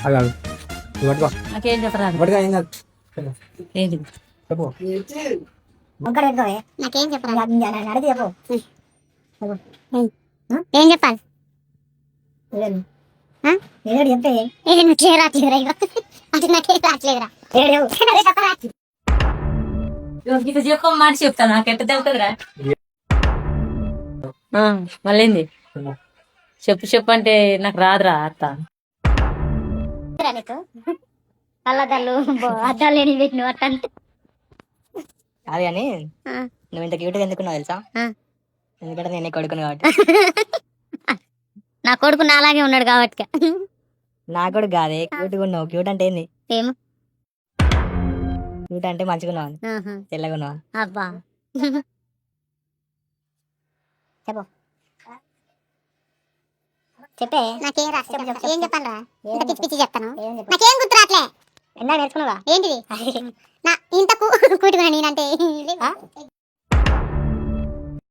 అలా పట్టుకో నాకేం చెప్పరాదు. పట్టుకో ఏం కాదు ఏంటి చెప్పు నాకేం చెప్పరా అడిగి చెప్పు ఏం చెప్పాలి చెప్తే రాట్లేదురా అంటే నాకేం రాట్లేదురా ఇది చెప్ప మాట చెప్తాను నాకు ఎట్ట తెలుతుందిరా. మళ్ళీ చెప్పు చెప్పు అంటే నాకు రాదురా అత్త. నీకు కళ్ళద్దాలు అద్దాలు లేని పెట్టిన అట్ట అది కానీ నువ్వు ఇంత క్యూట్గా ఎందుకున్నావు తెలుసా? ఎందుకంటే నేనే కొడుకును కాబట్టి. నా కొడుకు నాలాగే ఉన్నాడు కాబట్టి. నా కొడుకు కాదే, క్యూట్గా ఉన్నావు. క్యూట్ అంటే ఏంది? ఏమో క్యూట్ అంటే మంచిగున్నావు, తెల్లగా ఉన్నావు. అబ్బా చెప్పు చెప్పే నాకేం రా ఏం చెప్పాను రా ఇంత పిచ్చి పిచ్చి చెప్తాను నాకేం గుర్తు రాట్లే ఎందా నేర్చుకున్నావా ఏంటిది నా ఇంత కూటుకున్నా నేనంటే